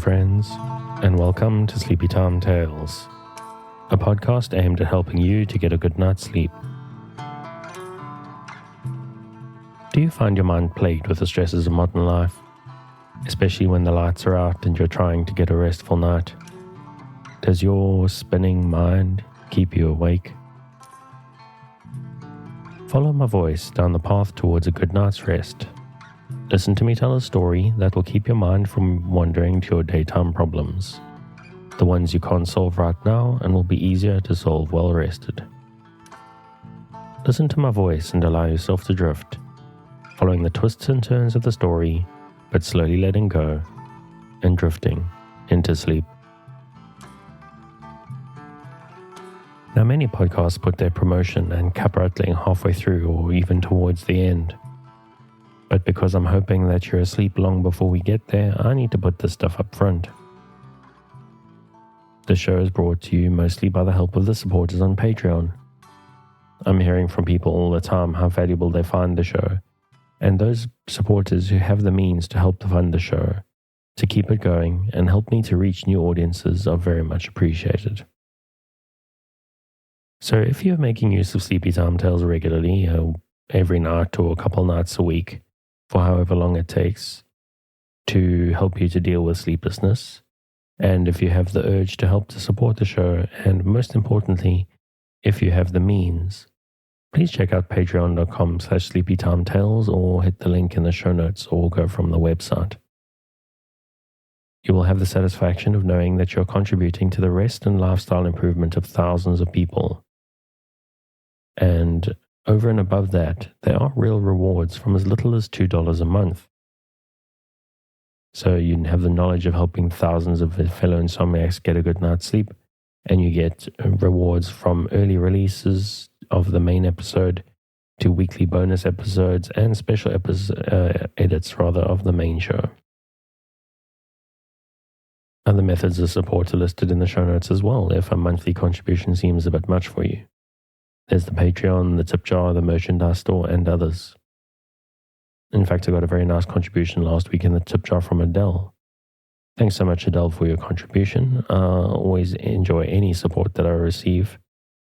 friends, and welcome to Sleepy Time Tales, a podcast aimed at helping you to get a good night's sleep. Do you find your mind plagued with the stresses of modern life, especially when the lights are out and you're trying to get a restful night? Does your spinning mind keep you awake? Follow my voice down the path towards a good night's rest. Listen to me tell a story that will keep your mind from wandering to your daytime problems, the ones you can't solve right now and will be easier to solve well rested. Listen to my voice and allow yourself to drift, following the twists and turns of the story, but slowly letting go and drifting into sleep. Now, many podcasts put their promotion and cap rattling halfway through or even towards the end. But because I'm hoping that you're asleep long before we get there, I need to put this stuff up front. The show is brought to you mostly by the help of the supporters on Patreon. I'm hearing from people all the time how valuable they find the show, and those supporters who have the means to help to fund the show, to keep it going and help me to reach new audiences are very much appreciated. So if you're making use of Sleepy Time Tales regularly, every night or a couple nights a week, for however long it takes, to help you to deal with sleeplessness, and if you have the urge to help to support the show, and most importantly, if you have the means, please check out patreon.com/sleepytimetales or hit the link in the show notes or go from the website. You will have the satisfaction of knowing that you're contributing to the rest and lifestyle improvement of thousands of people. And over and above that, there are real rewards from as little as $2 a month. So you have the knowledge of helping thousands of fellow insomniacs get a good night's sleep, and you get rewards from early releases of the main episode to weekly bonus episodes and special edits of the main show. Other methods of support are listed in the show notes as well if a monthly contribution seems a bit much for you. There's the Patreon, the tip jar, the merchandise store, and others. In fact, I got a very nice contribution last week in the tip jar from Adele. Thanks so much, Adele, for your contribution. I always enjoy any support that I receive,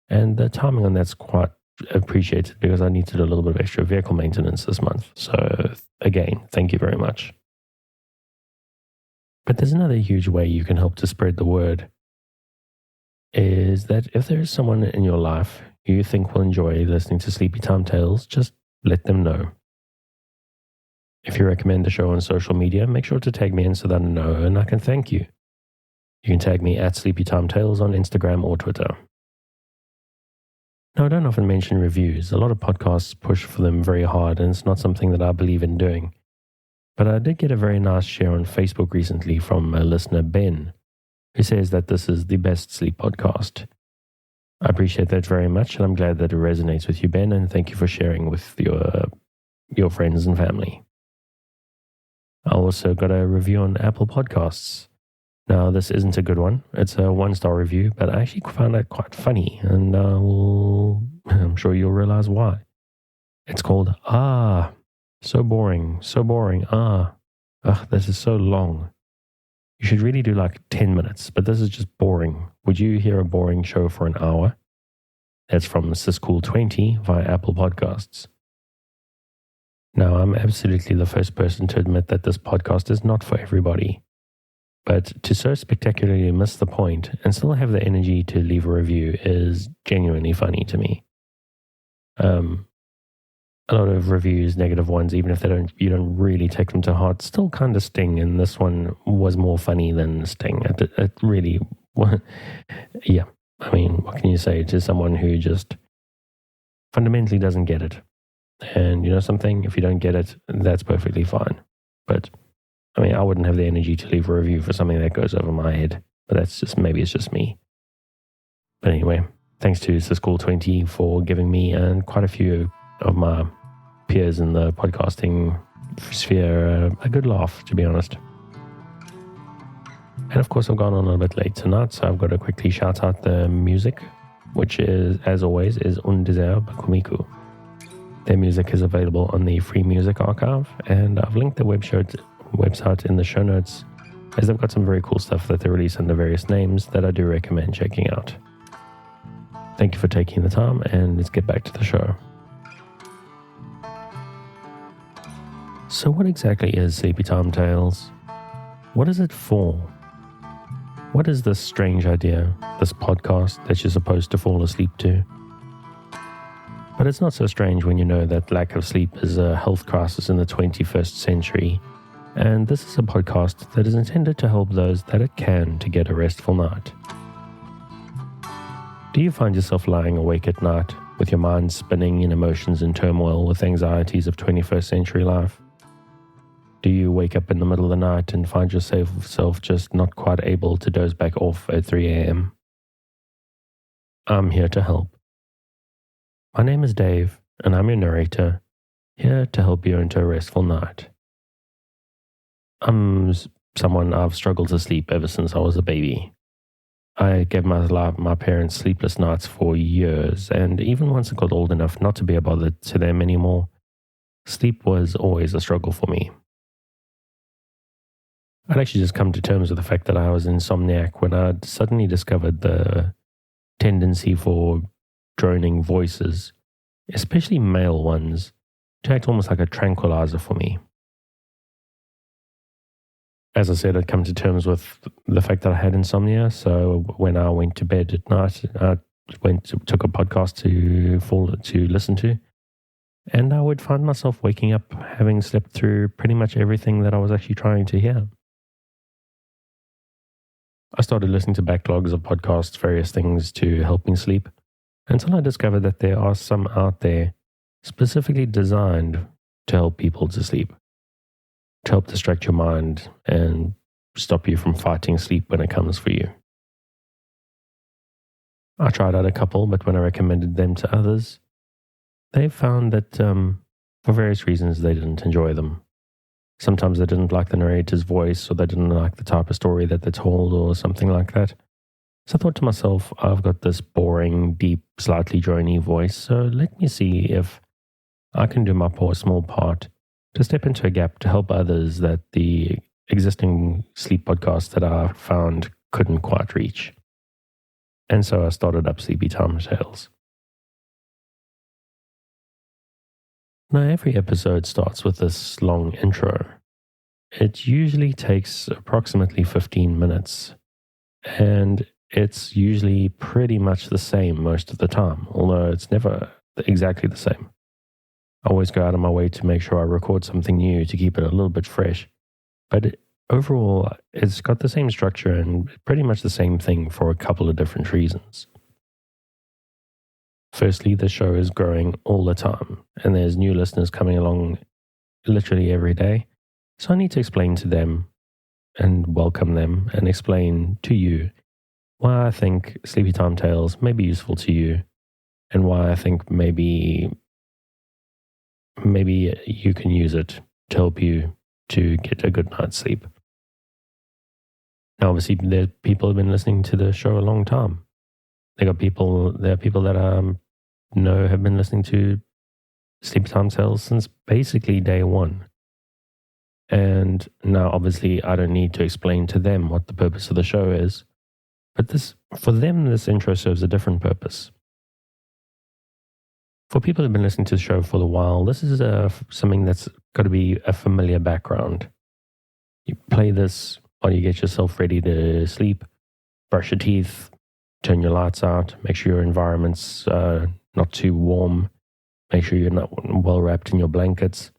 and the timing on that's quite appreciated because I need to do a little bit of extra vehicle maintenance this month. So again, thank you very much. But there's another huge way you can help to spread the word, is that if there is someone in your life who you think will enjoy listening to Sleepy Time Tales, just let them know. If you recommend the show on social media, make sure to tag me in so that I know and I can thank you. You can tag me at Sleepy Time Tales on Instagram or Twitter. Now, I don't often mention reviews. A lot of podcasts push for them very hard, and it's not something that I believe in doing. But I did get a very nice share on Facebook recently from a listener, Ben, who says that this is the best sleep podcast. I appreciate that very much, and I'm glad that it resonates with you, Ben, and thank you for sharing with your friends and family. I also got a review on Apple Podcasts. Now, this isn't a good one. It's a 1-star review, but I actually found it quite funny, and I'm sure you'll realize why. It's called So boring, this is so long. You should really do like 10 minutes, but this is just boring. Would you hear a boring show for an hour? That's from Siscool20 via Apple Podcasts. Now, I'm absolutely the first person to admit that this podcast is not for everybody. But to so spectacularly miss the point and still have the energy to leave a review is genuinely funny to me. A lot of reviews, negative ones, even if you don't really take them to heart, still kind of sting, and this one was more funny than sting. It really, yeah. I mean, what can you say to someone who just fundamentally doesn't get it? And you know something, if you don't get it, that's perfectly fine. But I mean, I wouldn't have the energy to leave a review for something that goes over my head. But maybe it's just me. But anyway, thanks to Siscool20 for giving me and quite a few of my peers in the podcasting sphere a good laugh, to be honest. And of course, I've gone on a little bit late tonight, so I've got to quickly shout out the music, which is, as always, is Un Désert by Kumiku. Their music is available on the Free Music Archive, and I've linked the website in the show notes as they've got some very cool stuff that they release under various names that I do recommend checking out. Thank you for taking the time, and let's get back to the show. So what exactly is Sleepy Time Tales? What is it for? What is this strange idea, this podcast that you're supposed to fall asleep to? But it's not so strange when you know that lack of sleep is a health crisis in the 21st century, and this is a podcast that is intended to help those that it can to get a restful night. Do you find yourself lying awake at night with your mind spinning in emotions in turmoil with anxieties of 21st century life? Do you wake up in the middle of the night and find yourself just not quite able to doze back off at 3 a.m.? I'm here to help. My name is Dave, and I'm your narrator, here to help you into a restful night. I'm someone I've struggled to sleep ever since I was a baby. I gave my parents sleepless nights for years, and even once I got old enough not to be a bother to them anymore, sleep was always a struggle for me. I'd actually just come to terms with the fact that I was insomniac when I'd suddenly discovered the tendency for droning voices, especially male ones, to act almost like a tranquilizer for me. As I said, I'd come to terms with the fact that I had insomnia, so when I went to bed at night, I took a podcast to listen to, and I would find myself waking up having slept through pretty much everything that I was actually trying to hear. I started listening to backlogs of podcasts, various things to help me sleep, until I discovered that there are some out there specifically designed to help people to sleep, to help distract your mind and stop you from fighting sleep when it comes for you. I tried out a couple, but when I recommended them to others, they found that for various reasons they didn't enjoy them. Sometimes they didn't like the narrator's voice, or they didn't like the type of story that they told, or something like that. So I thought to myself, I've got this boring, deep, slightly drony voice, so let me see if I can do my small part to step into a gap to help others that the existing sleep podcasts that I found couldn't quite reach. And so I started up Sleepy Time Tales. Now, every episode starts with this long intro. It usually takes approximately 15 minutes, and it's usually pretty much the same most of the time, although it's never exactly the same. I always go out of my way to make sure I record something new to keep it a little bit fresh, but overall, it's got the same structure and pretty much the same thing for a couple of different reasons. Firstly, the show is growing all the time, and there's new listeners coming along literally every day. So I need to explain to them and welcome them and explain to you why I think Sleepy Time Tales may be useful to you, and why I think maybe you can use it to help you to get a good night's sleep. Now, obviously, there are people who have been listening to the show a long time. There are people that I know have been listening to Sleepy Time Tales since basically day one. And now, obviously, I don't need to explain to them what the purpose of the show is. But for them, this intro serves a different purpose. For people who've been listening to the show for a while, this is something that's got to be a familiar background. You play this while you get yourself ready to sleep, brush your teeth, turn your lights out, make sure your environment's not too warm, make sure you're not well wrapped in your blankets.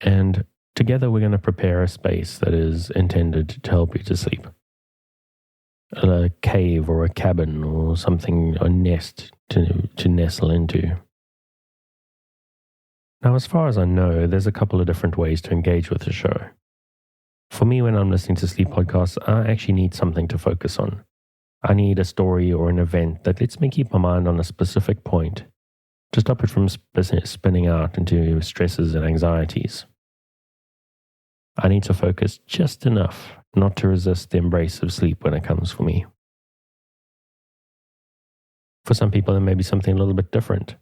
And together we're going to prepare a space that is intended to help you to sleep. A cave or a cabin or something, a nest to nestle into. Now, as far as I know, there's a couple of different ways to engage with the show. For me, when I'm listening to sleep podcasts, I actually need something to focus on. I need a story or an event that lets me keep my mind on a specific point to stop it from spinning out into stresses and anxieties. I need to focus just enough not to resist the embrace of sleep when it comes for me. For some people, it may be something a little bit different.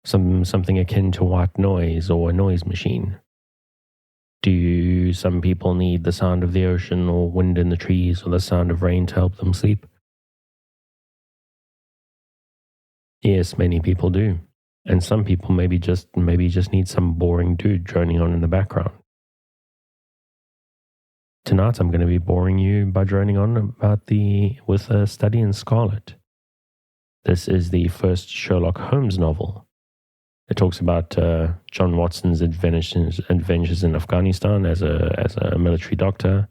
Something akin to white noise or a noise machine. Do some people need the sound of the ocean or wind in the trees or the sound of rain to help them sleep? Yes, many people do. And some people maybe just need some boring dude droning on in the background. Tonight I'm going to be boring you by droning on with a study in Scarlet. This is the first Sherlock Holmes novel. It talks about John Watson's adventures in Afghanistan as a military doctor,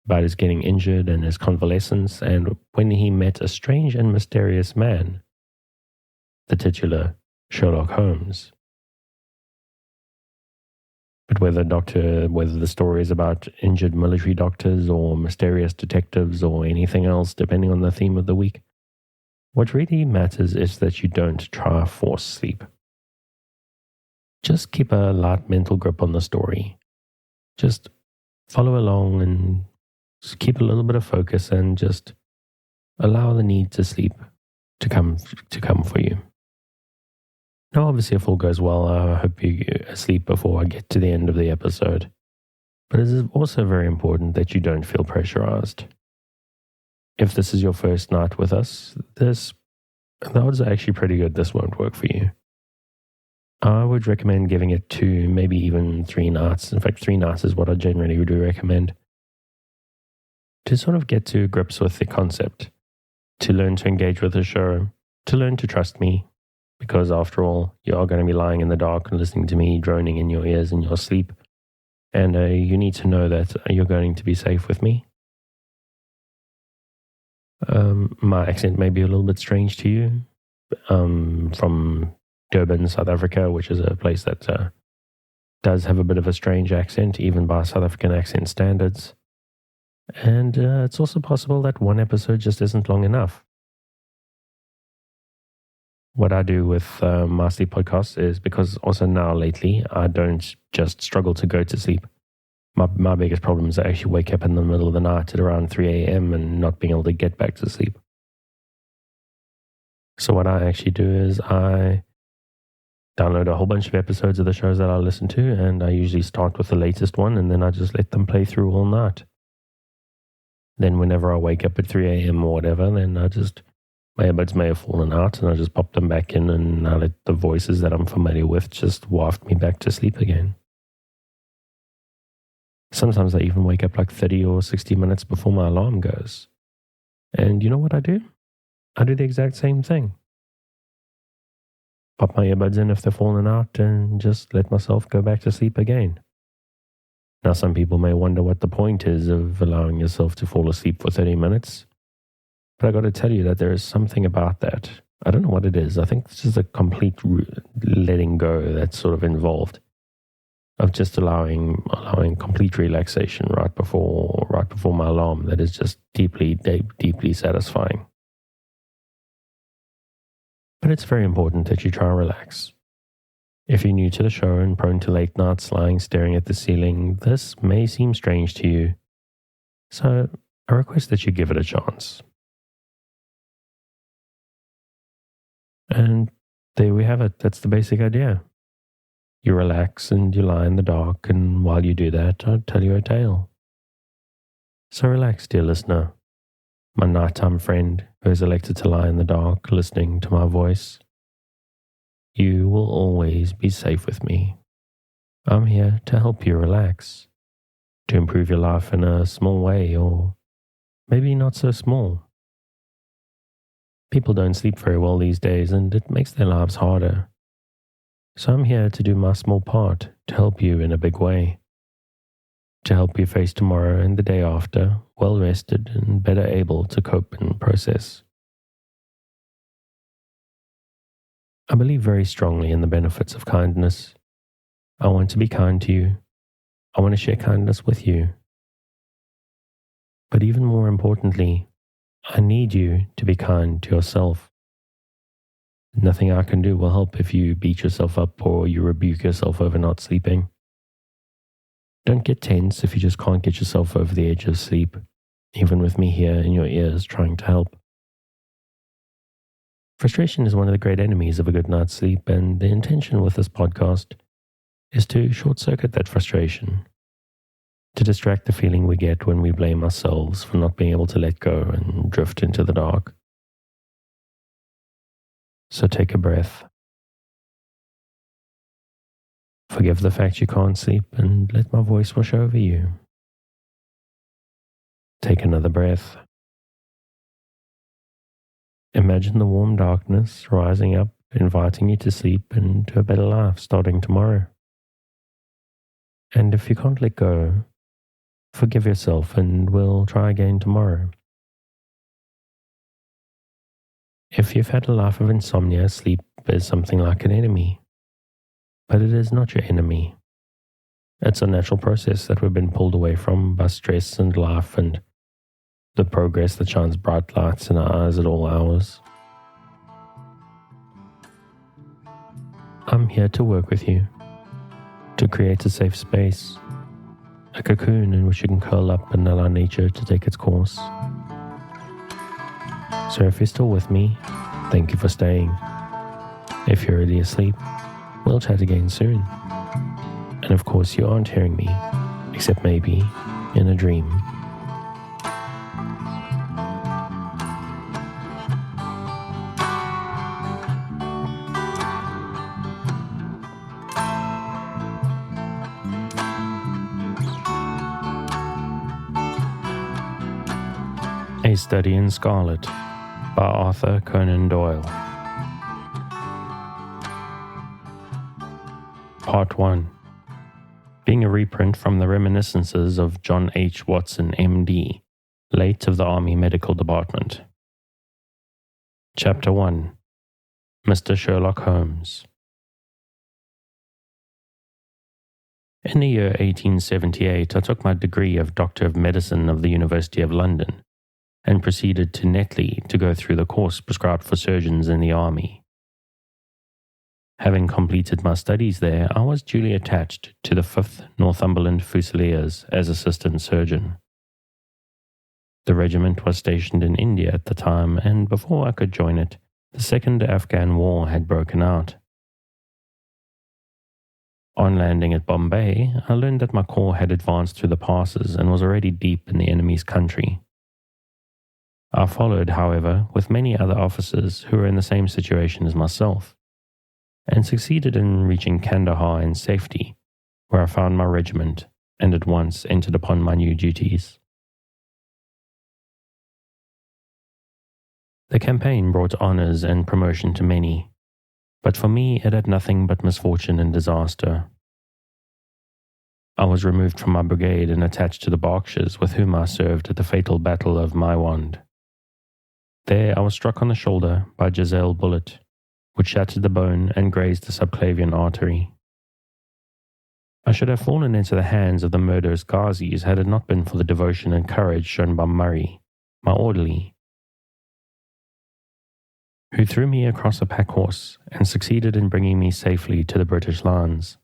about his getting injured and his convalescence, and when he met a strange and mysterious man, the titular Sherlock Holmes. But whether the story is about injured military doctors or mysterious detectives or anything else, depending on the theme of the week, what really matters is that you don't try to force sleep. Just keep a light mental grip on the story. Just follow along and just keep a little bit of focus and just allow the need to sleep to come for you. Now, obviously, if all goes well, I hope you're asleep before I get to the end of the episode. But it is also very important that you don't feel pressurized. If this is your first night with us, the odds are actually pretty good this won't work for you. I would recommend giving it 2, maybe even 3 nights. In fact, 3 nights is what I generally do recommend. To sort of get to grips with the concept, to learn to engage with the show, to learn to trust me, because after all, you are going to be lying in the dark and listening to me droning in your ears in your sleep. And you need to know that you're going to be safe with me. My accent may be a little bit strange to you. From Durban, South Africa, which is a place that does have a bit of a strange accent, even by South African accent standards. And it's also possible that one episode just isn't long enough. What I do with my sleep podcasts is, because also now lately, I don't just struggle to go to sleep. My biggest problem is I actually wake up in the middle of the night at around 3 a.m. and not being able to get back to sleep. So what I actually do is I download a whole bunch of episodes of the shows that I listen to, and I usually start with the latest one, and then I just let them play through all night. Then whenever I wake up at 3 a.m. or whatever, then my earbuds may have fallen out, and I just pop them back in, and I let the voices that I'm familiar with just waft me back to sleep again. Sometimes I even wake up like 30 or 60 minutes before my alarm goes. And you know what I do? I do the exact same thing. Pop my earbuds in if they're falling out and just let myself go back to sleep again. Now, some people may wonder what the point is of allowing yourself to fall asleep for 30 minutes. But I got to tell you that there is something about that. I don't know what it is. I think this is a complete letting go that's sort of involved, of just allowing complete relaxation right before my alarm. That is just deeply, deeply satisfying. But it's very important that you try and relax. If you're new to the show and prone to late nights lying staring at the ceiling, this may seem strange to you. So I request that you give it a chance. And there we have it. That's the basic idea. You relax and you lie in the dark, and while you do that, I'll tell you a tale. So relax, dear listener, my nighttime friend who has elected to lie in the dark listening to my voice. You will always be safe with me. I'm here to help you relax, to improve your life in a small way, or maybe not so small. People don't sleep very well these days, and it makes their lives harder. So I'm here to do my small part to help you in a big way, to help you face tomorrow and the day after well rested and better able to cope and process. I believe very strongly in the benefits of kindness. I want to be kind to you. I want to share kindness with you. But even more importantly, I need you to be kind to yourself. Nothing I can do will help if you beat yourself up or you rebuke yourself over not sleeping. Don't get tense if you just can't get yourself over the edge of sleep, even with me here in your ears trying to help. Frustration is one of the great enemies of a good night's sleep, and the intention with this podcast is to short-circuit that frustration to distract the feeling we get when we blame ourselves for not being able to let go and drift into the dark. So take a breath. Forgive the fact you can't sleep and let my voice wash over you. Take another breath. Imagine the warm darkness rising up, inviting you to sleep and to a better life starting tomorrow. And if you can't let go, forgive yourself and we'll try again tomorrow. If you've had a life of insomnia, sleep is something like an enemy. But it is not your enemy. It's a natural process that we've been pulled away from by stress and life and the progress that shines bright lights in our eyes at all hours. I'm here to work with you, to create a safe space, a cocoon in which you can curl up and allow nature to take its course. So if you're still with me, thank you for staying. If you're already asleep, we'll chat again soon. And of course you aren't hearing me, except maybe in a dream. A Study in Scarlet by Arthur Conan Doyle. Part 1. Being a reprint from the reminiscences of John H. Watson, M.D., late of the Army Medical Department. Chapter 1. Mr. Sherlock Holmes. In the year 1878, I took my degree of Doctor of Medicine of the University of London and proceeded to Netley to go through the course prescribed for surgeons in the Army. Having completed my studies there, I was duly attached to the 5th Northumberland Fusiliers as assistant surgeon. The regiment was stationed in India at the time, and before I could join it, the Second Afghan War had broken out. On landing at Bombay, I learned that my corps had advanced through the passes and was already deep in the enemy's country. I followed, however, with many other officers who were in the same situation as myself, and succeeded in reaching Kandahar in safety, where I found my regiment and at once entered upon my new duties. The campaign brought honours and promotion to many, but for me it had nothing but misfortune and disaster. I was removed from my brigade and attached to the Berkshires with whom I served at the fatal Battle of Maiwand. There I was struck on the shoulder by a Giselle bullet, which shattered the bone and grazed the subclavian artery. I should have fallen into the hands of the murderous Ghazis had it not been for the devotion and courage shown by Murray, my orderly, who threw me across a pack horse and succeeded in bringing me safely to the British lines.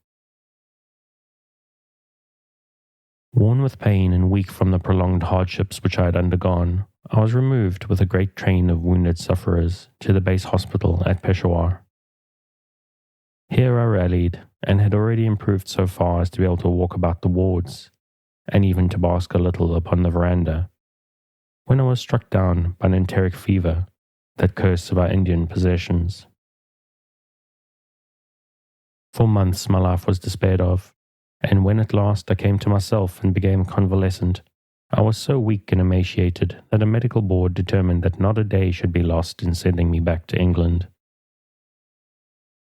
Worn with pain and weak from the prolonged hardships which I had undergone, I was removed with a great train of wounded sufferers to the base hospital at Peshawar. Here I rallied and had already improved so far as to be able to walk about the wards, and even to bask a little upon the veranda, when I was struck down by an enteric fever, that curse of our Indian possessions. For months my life was despaired of, and when at last I came to myself and became convalescent, I was so weak and emaciated that a medical board determined that not a day should be lost in sending me back to England.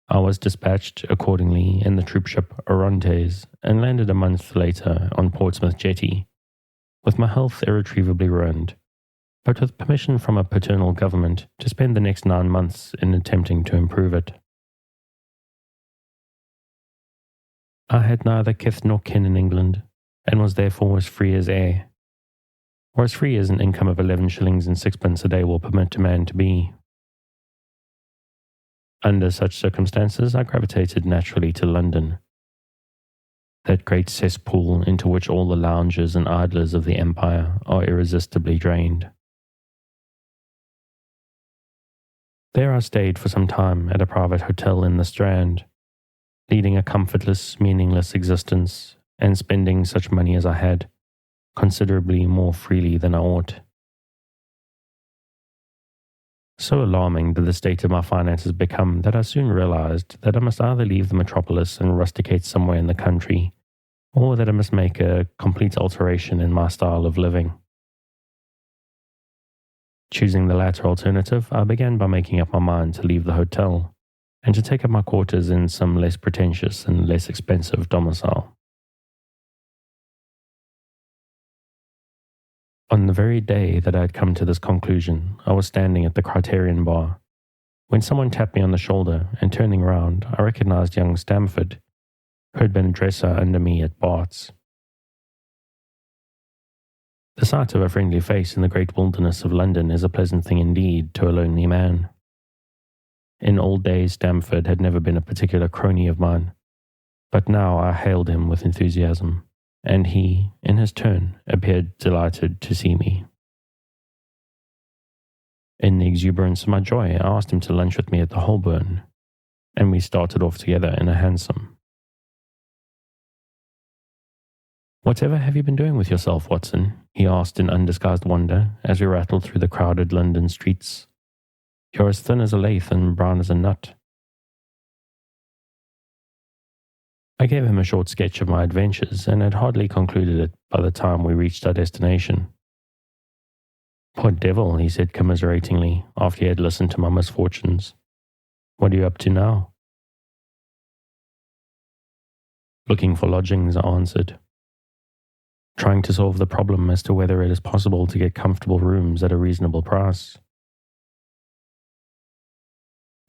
I was dispatched accordingly in the troopship Orontes and landed a month later on Portsmouth Jetty, with my health irretrievably ruined, but with permission from a paternal government to spend the next 9 months in attempting to improve it. I had neither kith nor kin in England, and was therefore as free as air, or as free as an income of 11 shillings and sixpence a day will permit a man to be. Under such circumstances, I gravitated naturally to London, that great cesspool into which all the loungers and idlers of the empire are irresistibly drained. There I stayed for some time at a private hotel in the Strand, leading a comfortless, meaningless existence and spending such money as I had, considerably more freely than I ought. So alarming did the state of my finances become that I soon realized that I must either leave the metropolis and rusticate somewhere in the country, or that I must make a complete alteration in my style of living. Choosing the latter alternative, I began by making up my mind to leave the hotel and to take up my quarters in some less pretentious and less expensive domicile. On the very day that I had come to this conclusion, I was standing at the Criterion bar, when someone tapped me on the shoulder, and turning round, I recognized young Stamford, who had been a dresser under me at Bart's. The sight of a friendly face in the great wilderness of London is a pleasant thing indeed to a lonely man. In old days, Stamford had never been a particular crony of mine, but now I hailed him with enthusiasm, and he, in his turn, appeared delighted to see me. In the exuberance of my joy, I asked him to lunch with me at the Holborn, and we started off together in a hansom. "Whatever have you been doing with yourself, Watson?" he asked in undisguised wonder as we rattled through the crowded London streets. "You're as thin as a lath and brown as a nut." I gave him a short sketch of my adventures and had hardly concluded it by the time we reached our destination. "Poor devil," he said commiseratingly, after he had listened to my misfortunes. "What are you up to now?" "Looking for lodgings," I answered. "Trying to solve the problem as to whether it is possible to get comfortable rooms at a reasonable price."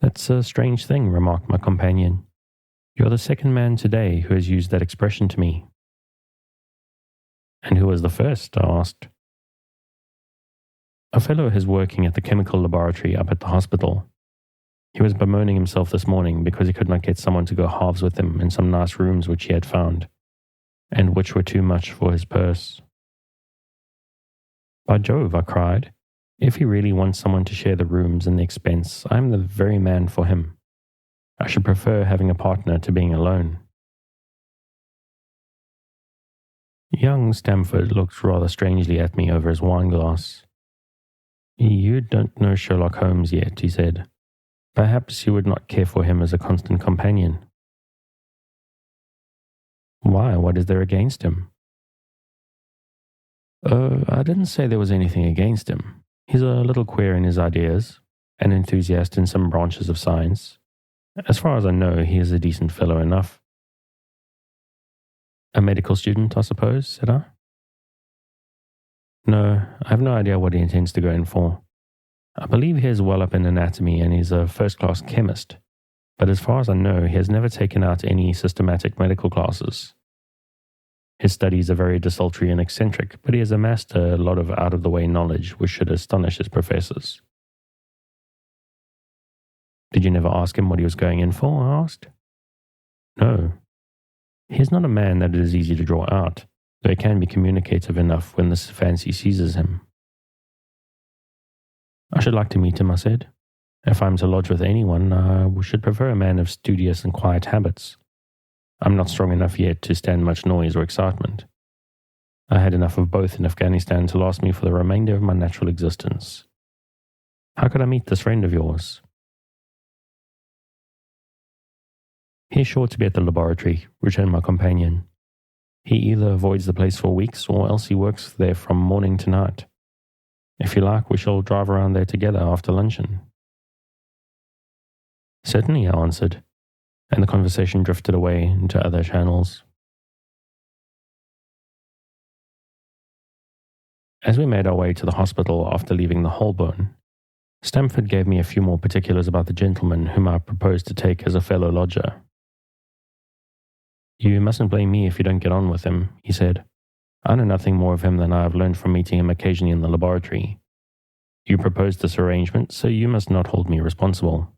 "That's a strange thing," remarked my companion. "You're the second man today who has used that expression to me." "And who was the first?" I asked. "A fellow who is working at the chemical laboratory up at the hospital. He was bemoaning himself this morning because he could not get someone to go halves with him in some nice rooms which he had found, and which were too much for his purse." "By Jove," I cried, "if he really wants someone to share the rooms and the expense, I am the very man for him. I should prefer having a partner to being alone." Young Stamford looked rather strangely at me over his wine-glass. "You don't know Sherlock Holmes yet," he said. "Perhaps you would not care for him as a constant companion." "Why, what is there against him?" "Oh, I didn't say there was anything against him. He's a little queer in his ideas, an enthusiast in some branches of science. As far as I know, he is a decent fellow enough." "A medical student, I suppose," said I. "No, I have no idea what he intends to go in for. I believe he is well up in anatomy and he's a first-class chemist, but as far as I know, he has never taken out any systematic medical classes. His studies are very desultory and eccentric, but he has amassed a lot of out-of-the-way knowledge which should astonish his professors." "Did you never ask him what he was going in for?" I asked. "No. He is not a man that it is easy to draw out, though he can be communicative enough when this fancy seizes him." "I should like to meet him," I said. "If I am to lodge with anyone, I should prefer a man of studious and quiet habits. I'm not strong enough yet to stand much noise or excitement. I had enough of both in Afghanistan to last me for the remainder of my natural existence. How could I meet this friend of yours?" "He is sure to be at the laboratory," returned my companion. "He either avoids the place for weeks, or else he works there from morning to night. If you like, we shall drive around there together after luncheon." "Certainly," I answered, and the conversation drifted away into other channels. As we made our way to the hospital after leaving the Holborn, Stamford gave me a few more particulars about the gentleman whom I proposed to take as a fellow lodger. "You mustn't blame me if you don't get on with him," he said. "I know nothing more of him than I have learned from meeting him occasionally in the laboratory. You proposed this arrangement, so you must not hold me responsible."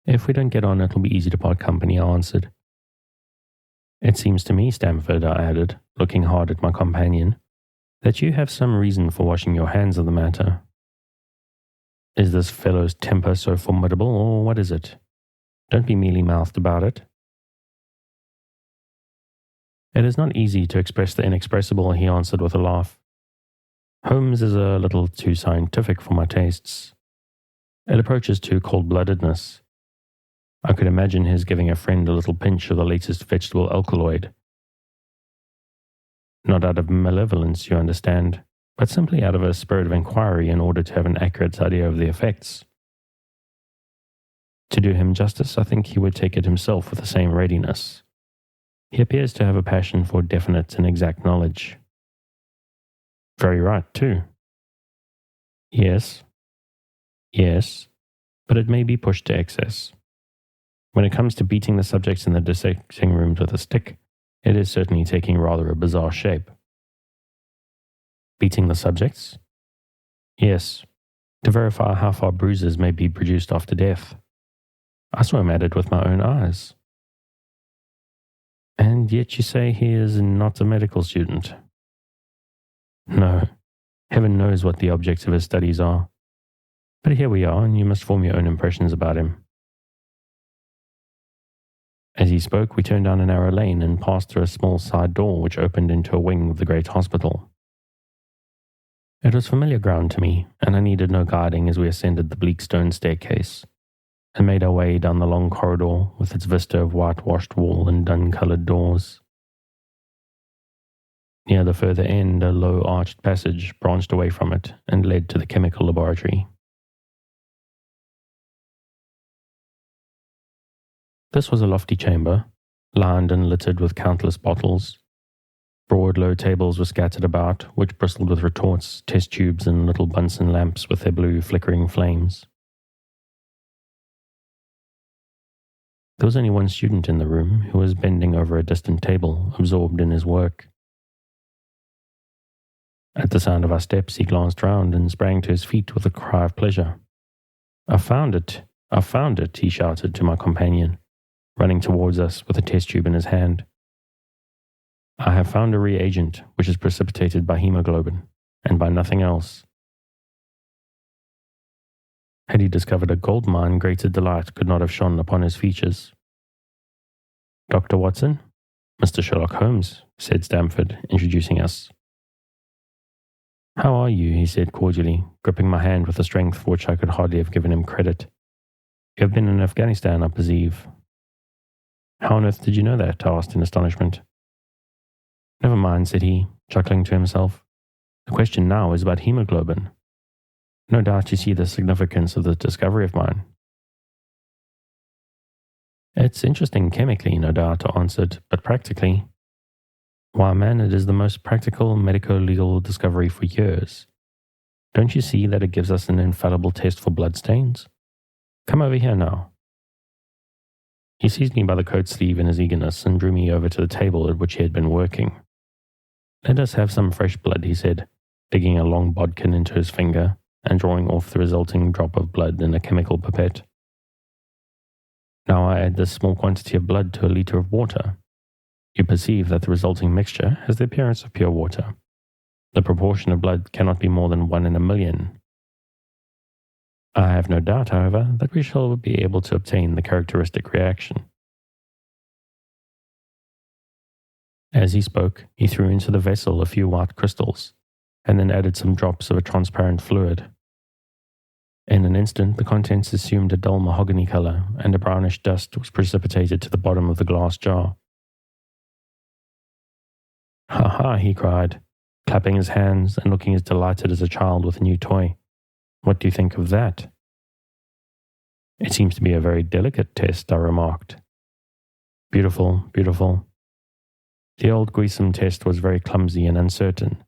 "If we don't get on, it'll be easy to part company," I answered. "It seems to me, Stamford," I added, looking hard at my companion, "that you have some reason for washing your hands of the matter. Is this fellow's temper so formidable, or what is it? Don't be mealy-mouthed about it." It is not easy to express the inexpressible, he answered with a laugh. Holmes is a little too scientific for my tastes. It approaches to cold-bloodedness. I could imagine his giving a friend a little pinch of the latest vegetable alkaloid. Not out of malevolence, you understand, but simply out of a spirit of inquiry in order to have an accurate idea of the effects. To do him justice, I think he would take it himself with the same readiness. He appears to have a passion for definite and exact knowledge. Very right, too. Yes, but it may be pushed to excess. When it comes to beating the subjects in the dissecting rooms with a stick, it is certainly taking rather a bizarre shape. Beating the subjects? Yes, to verify how far bruises may be produced after death. I saw him at it with my own eyes. And yet you say he is not a medical student? No, heaven knows what the objects of his studies are. But here we are, and you must form your own impressions about him. As he spoke, we turned down a narrow lane and passed through a small side door which opened into a wing of the great hospital. It was familiar ground to me, and I needed no guiding as we ascended the bleak stone staircase and made our way down the long corridor with its vista of whitewashed wall and dun-coloured doors. Near the further end, a low arched passage branched away from it and led to the chemical laboratory. This was a lofty chamber, lined and littered with countless bottles. Broad, low tables were scattered about, which bristled with retorts, test tubes, and little Bunsen lamps with their blue, flickering flames. There was only one student in the room, who was bending over a distant table, absorbed in his work. At the sound of our steps, he glanced round and sprang to his feet with a cry of pleasure. I found it, he shouted to my companion, running towards us with a test tube in his hand. I have found a reagent which is precipitated by hemoglobin, and by nothing else. Had he discovered a gold mine, greater delight could not have shone upon his features. Dr. Watson, Mr. Sherlock Holmes, said Stamford, introducing us. How are you? He said cordially, gripping my hand with a strength for which I could hardly have given him credit. You have been in Afghanistan, I perceive. How on earth did you know that? I asked in astonishment. Never mind, said he, chuckling to himself. The question now is about hemoglobin. No doubt you see the significance of the discovery of mine. It's interesting chemically, no doubt, I answered, but practically? Why, man, it is the most practical medico-legal discovery for years. Don't you see that it gives us an infallible test for bloodstains? Come over here now. He seized me by the coat sleeve in his eagerness and drew me over to the table at which he had been working. Let us have some fresh blood, he said, digging a long bodkin into his finger and drawing off the resulting drop of blood in a chemical pipette. Now I add this small quantity of blood to a litre of water. You perceive that the resulting mixture has the appearance of pure water. The proportion of blood cannot be more than 1 in a million. I have no doubt, however, that we shall be able to obtain the characteristic reaction. As he spoke, he threw into the vessel a few white crystals, and then added some drops of a transparent fluid. In an instant, the contents assumed a dull mahogany color, and a brownish dust was precipitated to the bottom of the glass jar. Ha ha, he cried, clapping his hands and looking as delighted as a child with a new toy. What do you think of that? It seems to be a very delicate test, I remarked. Beautiful, beautiful. The old Grissom test was very clumsy and uncertain,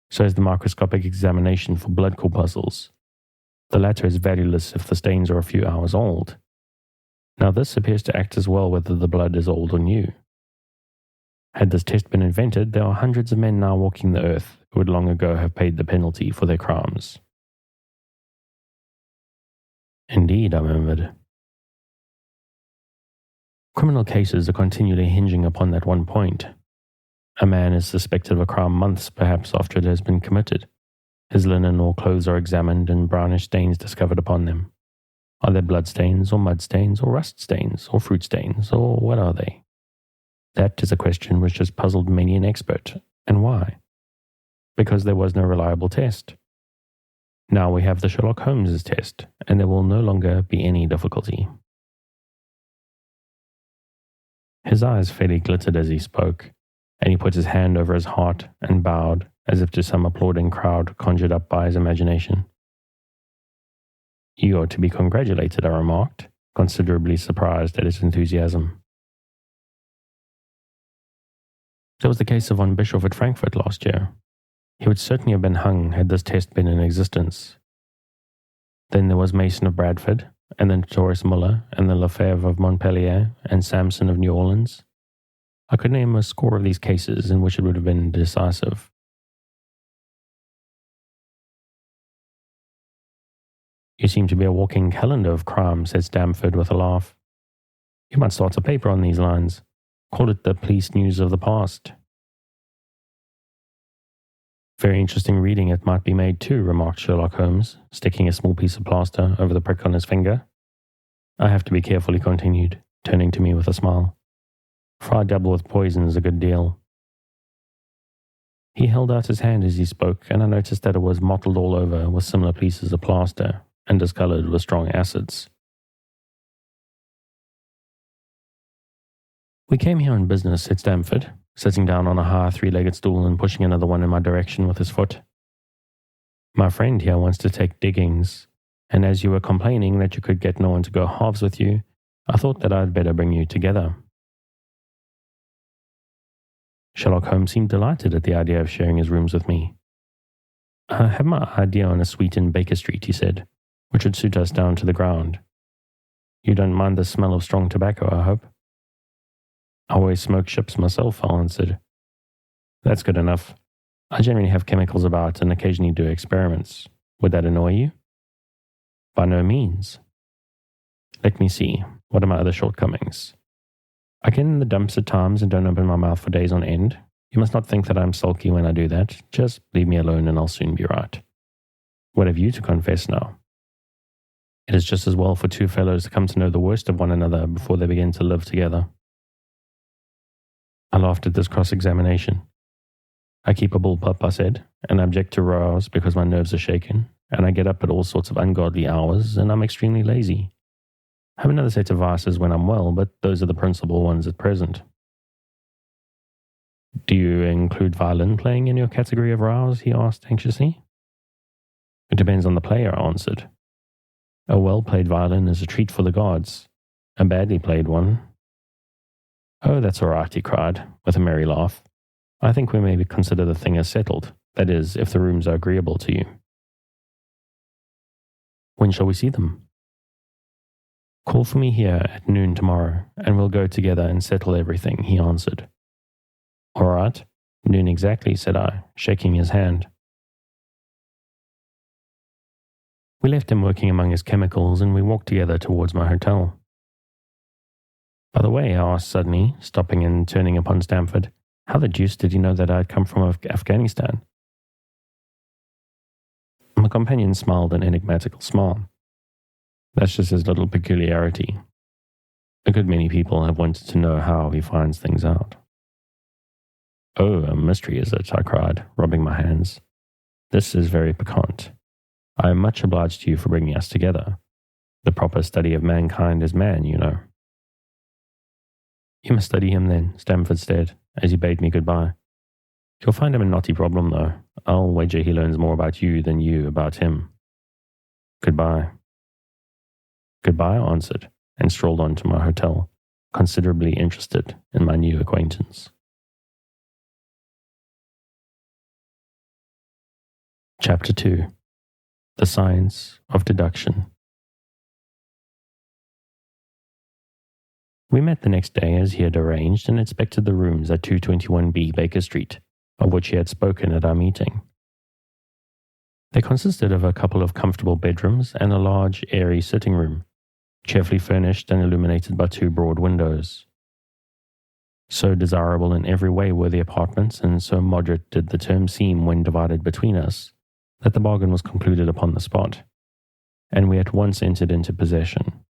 so is the microscopic examination for blood corpuscles. The latter is valueless if the stains are a few hours old. Now this appears to act as well whether the blood is old or new. Had this test been invented, there are hundreds of men now walking the earth who would long ago have paid the penalty for their crimes. Indeed, I murmured. Criminal cases are continually hinging upon that one point. A man is suspected of a crime months, perhaps, after it has been committed. His linen or clothes are examined and brownish stains discovered upon them. Are they blood stains or mud stains or rust stains or fruit stains, or what are they? That is a question which has puzzled many an expert. And why? Because there was no reliable test. Now we have the Sherlock Holmes test, and there will no longer be any difficulty. His eyes fairly glittered as he spoke, and he put his hand over his heart and bowed as if to some applauding crowd conjured up by his imagination. You ought to be congratulated, I remarked, considerably surprised at his enthusiasm. There was the case of one Bishop at Frankfurt last year. He would certainly have been hung had this test been in existence. Then there was Mason of Bradford, and then Notorious Muller, and the Lefebvre of Montpellier, and Samson of New Orleans. I could name a score of these cases in which it would have been decisive. You seem to be a walking calendar of crime, said Stamford with a laugh. You might start a paper on these lines. Call it the police news of the past. Very interesting reading it might be made too, remarked Sherlock Holmes, sticking a small piece of plaster over the prick on his finger. I have to be careful, he continued, turning to me with a smile. For I dabble with poisons a good deal. He held out his hand as he spoke, and I noticed that it was mottled all over with similar pieces of plaster and discoloured with strong acids. We came here on business, said Stamford, sitting down on a high three-legged stool and pushing another one in my direction with his foot. My friend here wants to take diggings, and as you were complaining that you could get no one to go halves with you, I thought that I'd better bring you together. Sherlock Holmes seemed delighted at the idea of sharing his rooms with me. I have my idea on a suite in Baker Street, he said, which would suit us down to the ground. You don't mind the smell of strong tobacco, I hope? I always smoke ships myself, I answered. That's good enough. I generally have chemicals about and occasionally do experiments. Would that annoy you? By no means. Let me see. What are my other shortcomings? I get in the dumps at times and don't open my mouth for days on end. You must not think that I'm sulky when I do that. Just leave me alone and I'll soon be right. What have you to confess now? It is just as well for two fellows to come to know the worst of one another before they begin to live together. I laughed at this cross-examination. I keep a bullpup, I said, and I object to rows because my nerves are shaken, and I get up at all sorts of ungodly hours, and I'm extremely lazy. I have another set of vices when I'm well, but those are the principal ones at present. Do you include violin playing in your category of rows? He asked anxiously. It depends on the player, I answered. A well-played violin is a treat for the gods. A badly played one. Oh, that's all right, he cried, with a merry laugh. I think we may consider the thing as settled, that is, if the rooms are agreeable to you. When shall we see them? Call for me here at noon tomorrow, and we'll go together and settle everything, he answered. All right, noon exactly, said I, shaking his hand. We left him working among his chemicals, and we walked together towards my hotel. By the way, I asked suddenly, stopping and turning upon Stamford, how the deuce did he know that I had come from Afghanistan? My companion smiled an enigmatical smile. That's just his little peculiarity. A good many people have wanted to know how he finds things out. Oh, a mystery is it? I cried, rubbing my hands. This is very piquant. I am much obliged to you for bringing us together. The proper study of mankind is man, you know. You must study him then, Stamford said, as he bade me goodbye. You'll find him a knotty problem, though. I'll wager he learns more about you than you about him. Goodbye. Goodbye, I answered, and strolled on to my hotel, considerably interested in my new acquaintance. Chapter 2. The Science of Deduction. We met the next day as he had arranged and inspected the rooms at 221B Baker Street, of which he had spoken at our meeting. They consisted of a couple of comfortable bedrooms and a large, airy sitting room, cheerfully furnished and illuminated by two broad windows. So desirable in every way were the apartments, and so moderate did the term seem when divided between us, that the bargain was concluded upon the spot, and we at once entered into possession.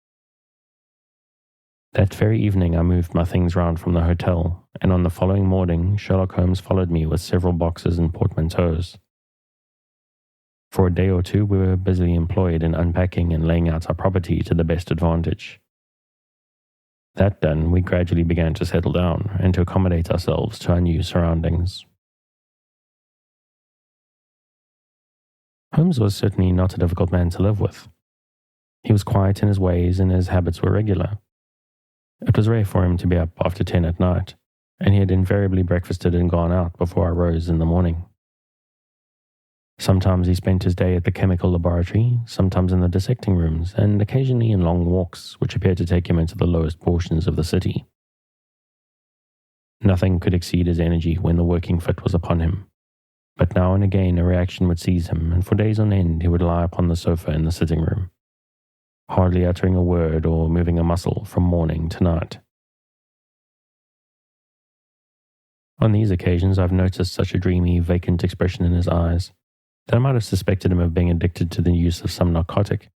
That very evening I moved my things round from the hotel and on the following morning Sherlock Holmes followed me with several boxes and portmanteaus. For a day or two we were busily employed in unpacking and laying out our property to the best advantage. That done, we gradually began to settle down and to accommodate ourselves to our new surroundings. Holmes was certainly not a difficult man to live with. He was quiet in his ways and his habits were regular. It was rare for him to be up after 10 at night, and he had invariably breakfasted and gone out before I rose in the morning. Sometimes he spent his day at the chemical laboratory, sometimes in the dissecting rooms, and occasionally in long walks, which appeared to take him into the lowest portions of the city. Nothing could exceed his energy when the working fit was upon him, but now and again a reaction would seize him, and for days on end he would lie upon the sofa in the sitting room, hardly uttering a word or moving a muscle from morning to night. On these occasions I've noticed such a dreamy, vacant expression in his eyes that I might have suspected him of being addicted to the use of some narcotic,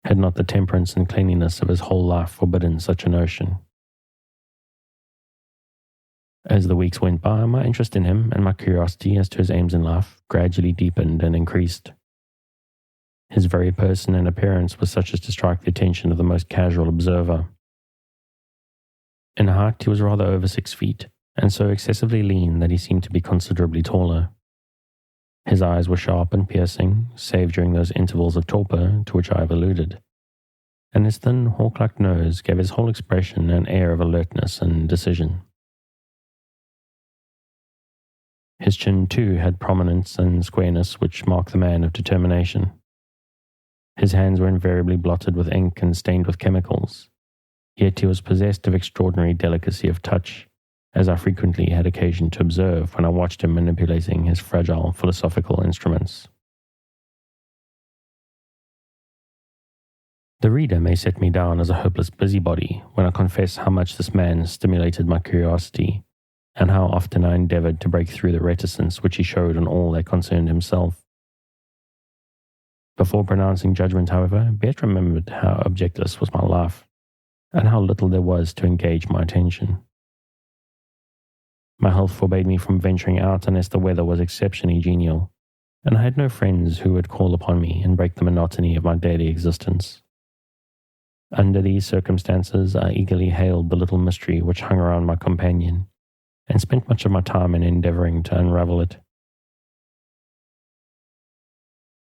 had not the temperance and cleanliness of his whole life forbidden such a notion. As the weeks went by, my interest in him and my curiosity as to his aims in life gradually deepened and increased. His very person and appearance was such as to strike the attention of the most casual observer. In height he was rather over 6 feet, and so excessively lean that he seemed to be considerably taller. His eyes were sharp and piercing, save during those intervals of torpor to which I have alluded, and his thin, hawk-like nose gave his whole expression an air of alertness and decision. His chin, too, had prominence and squareness which marked the man of determination. His hands were invariably blotted with ink and stained with chemicals, yet he was possessed of extraordinary delicacy of touch, as I frequently had occasion to observe when I watched him manipulating his fragile philosophical instruments. The reader may set me down as a hopeless busybody when I confess how much this man stimulated my curiosity, and how often I endeavoured to break through the reticence which he showed on all that concerned himself. Before pronouncing judgment, however, be it remembered how objectless was my life, and how little there was to engage my attention. My health forbade me from venturing out unless the weather was exceptionally genial, and I had no friends who would call upon me and break the monotony of my daily existence. Under these circumstances, I eagerly hailed the little mystery which hung around my companion, and spent much of my time in endeavouring to unravel it.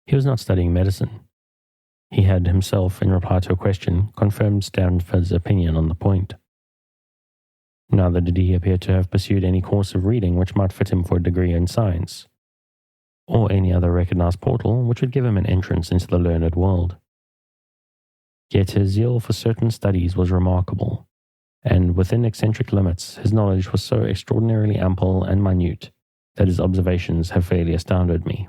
He was not studying medicine. He had himself, in reply to a question, confirmed Stanford's opinion on the point. Neither did he appear to have pursued any course of reading which might fit him for a degree in science, or any other recognized portal which would give him an entrance into the learned world. Yet his zeal for certain studies was remarkable, and within eccentric limits his knowledge was so extraordinarily ample and minute that his observations have fairly astounded me.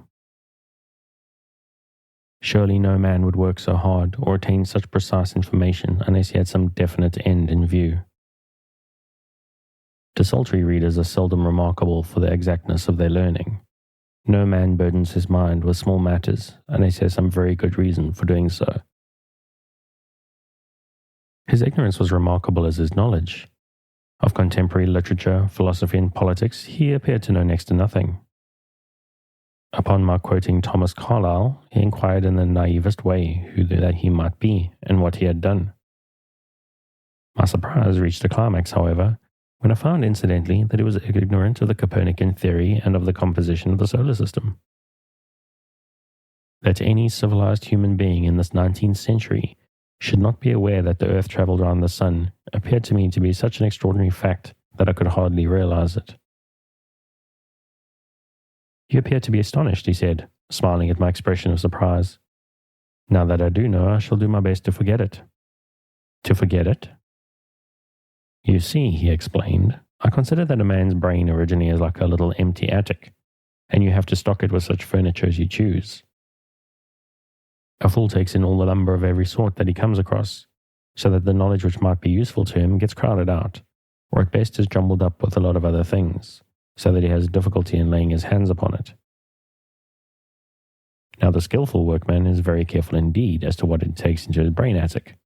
Surely no man would work so hard or attain such precise information unless he had some definite end in view. Desultory readers are seldom remarkable for the exactness of their learning. No man burdens his mind with small matters unless he has some very good reason for doing so. His ignorance was remarkable as his knowledge. Of contemporary literature, philosophy, and politics he appeared to know next to nothing. Upon my quoting Thomas Carlyle, he inquired in the naivest way who that he might be and what he had done. My surprise reached a climax, however, when I found incidentally that he was ignorant of the Copernican theory and of the composition of the solar system. That any civilized human being in this 19th century should not be aware that the Earth travelled around the Sun appeared to me to be such an extraordinary fact that I could hardly realize it. "You appear to be astonished," he said, smiling at my expression of surprise. "Now that I do know, I shall do my best to forget it." "To forget it?" "You see," he explained, "I consider that a man's brain originally is like a little empty attic, and you have to stock it with such furniture as you choose. A fool takes in all the lumber of every sort that he comes across, so that the knowledge which might be useful to him gets crowded out, or at best is jumbled up with a lot of other things, so that he has difficulty in laying his hands upon it. Now the skillful workman is very careful indeed as to what it takes into his brain attic.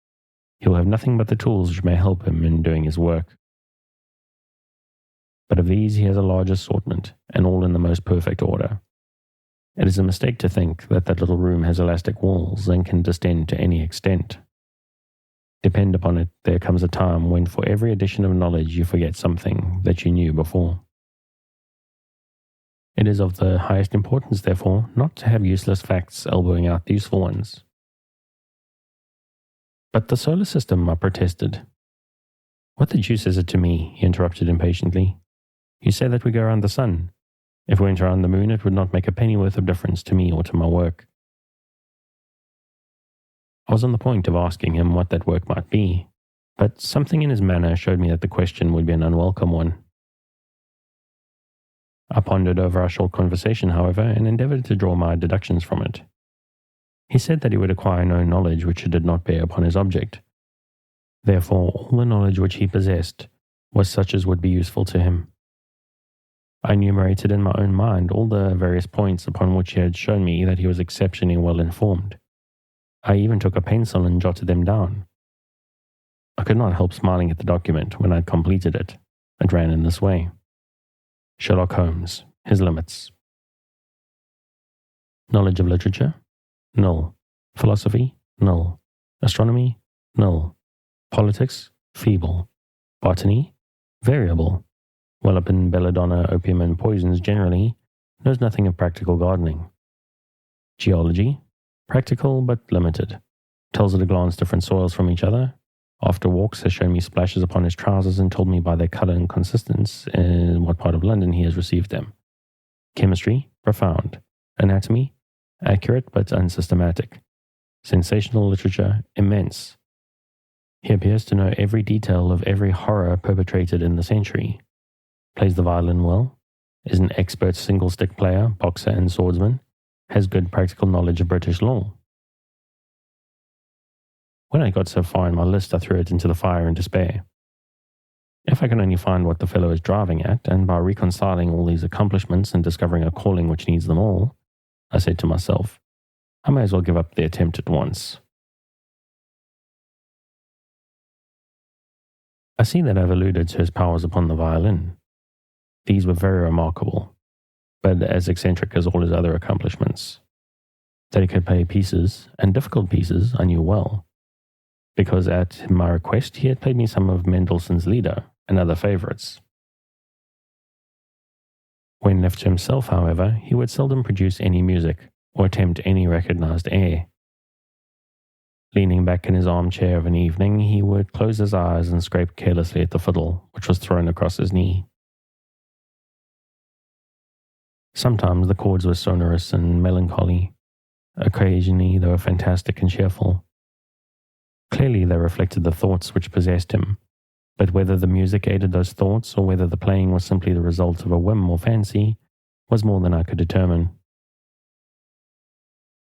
He will have nothing but the tools which may help him in doing his work. but of these he has a large assortment, and all in the most perfect order. It is a mistake to think that that little room has elastic walls and can distend to any extent. Depend upon it, there comes a time when for every addition of knowledge you forget something that you knew before. It is of the highest importance, therefore, not to have useless facts elbowing out the useful ones. But the solar system, I protested. What the deuce is it to me? He interrupted impatiently. You say that we go around the sun. If we went around the moon, it would not make a pennyworth of difference to me or to my work. I was on the point of asking him what that work might be, but something in his manner showed me that the question would be an unwelcome one. I pondered over our short conversation, however, and endeavored to draw my deductions from it. He said that he would acquire no knowledge which did not bear upon his object. Therefore, all the knowledge which he possessed was such as would be useful to him. I enumerated in my own mind all the various points upon which he had shown me that he was exceptionally well informed. I even took a pencil and jotted them down. I could not help smiling at the document when I had completed it. It ran in this way. Sherlock Holmes, his limits. Knowledge of literature? Null. Philosophy? Null. Astronomy? Null. Politics? Feeble. Botany? Variable. Well up in belladonna, opium and poisons generally, knows nothing of practical gardening. Geology? Practical but limited. Tells at a glance different soils from each other. After walks has shown me splashes upon his trousers and told me by their colour and consistence in what part of London he has received them. Chemistry? Profound. Anatomy? Accurate but unsystematic. Sensational literature? Immense. He appears to know every detail of every horror perpetrated in the century. Plays the violin well. Is an expert single-stick player, boxer and swordsman. Has good practical knowledge of British law. When I got so far in my list, I threw it into the fire in despair. If I can only find what the fellow is driving at, and by reconciling all these accomplishments and discovering a calling which needs them all, I said to myself, I may as well give up the attempt at once. I see that I have alluded to his powers upon the violin. These were very remarkable, but as eccentric as all his other accomplishments. That he could play pieces, and difficult pieces, I knew well, because at my request he had played me some of Mendelssohn's Lieder and other favourites. When left to himself, however, he would seldom produce any music or attempt any recognized air. Leaning back in his armchair of an evening, he would close his eyes and scrape carelessly at the fiddle, which was thrown across his knee. Sometimes the chords were sonorous and melancholy. Occasionally they were fantastic and cheerful. Clearly they reflected the thoughts which possessed him, but whether the music aided those thoughts or whether the playing was simply the result of a whim or fancy was more than I could determine.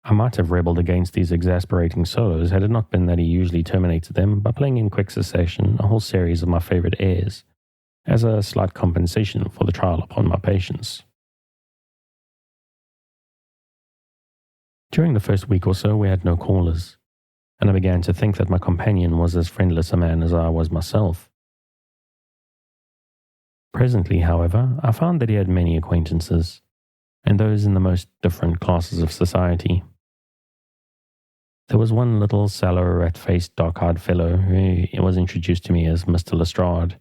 I might have rebelled against these exasperating solos had it not been that he usually terminated them by playing in quick succession a whole series of my favourite airs, as a slight compensation for the trial upon my patience. During the first week or so we had no callers, and I began to think that my companion was as friendless a man as I was myself. Presently, however, I found that he had many acquaintances, and those in the most different classes of society. There was one little sallow, rat-faced, dark-eyed fellow who was introduced to me as Mr. Lestrade,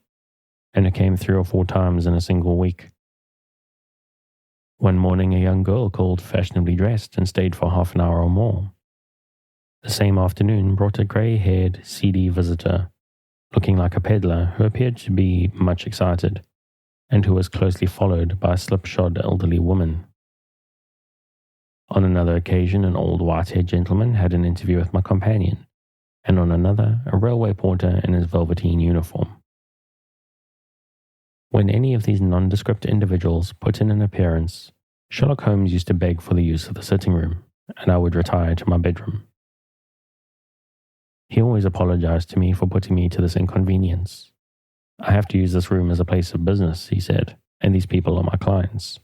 and who came 3 or 4 times in a single week. One morning a young girl called fashionably dressed and stayed for half an hour or more. The same afternoon brought a grey-haired, seedy visitor, looking like a peddler who appeared to be much excited, and who was closely followed by a slipshod elderly woman. On another occasion an old white-haired gentleman had an interview with my companion, and on another a railway porter in his velveteen uniform. When any of these nondescript individuals put in an appearance, Sherlock Holmes used to beg for the use of the sitting room, and I would retire to my bedroom. He always apologized to me for putting me to this inconvenience. I have to use this room as a place of business, he said, and these people are my clients.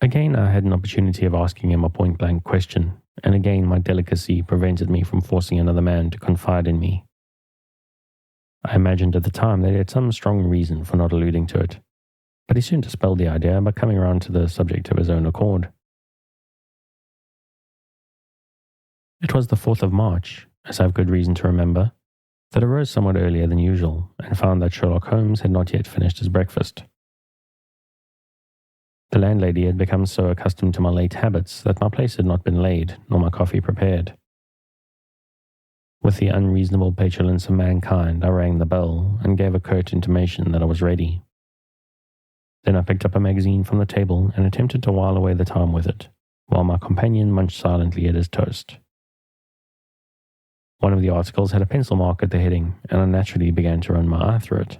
Again, I had an opportunity of asking him a point-blank question, and again my delicacy prevented me from forcing another man to confide in me. I imagined at the time that he had some strong reason for not alluding to it, but he soon dispelled the idea by coming around to the subject of his own accord. It was the 4th of March, as I have good reason to remember, that I rose somewhat earlier than usual and found that Sherlock Holmes had not yet finished his breakfast. The landlady had become so accustomed to my late habits that my place had not been laid nor my coffee prepared. With the unreasonable petulance of mankind, I rang the bell and gave a curt intimation that I was ready. Then I picked up a magazine from the table and attempted to while away the time with it, while my companion munched silently at his toast. One of the articles had a pencil mark at the heading, and I naturally began to run my eye through it.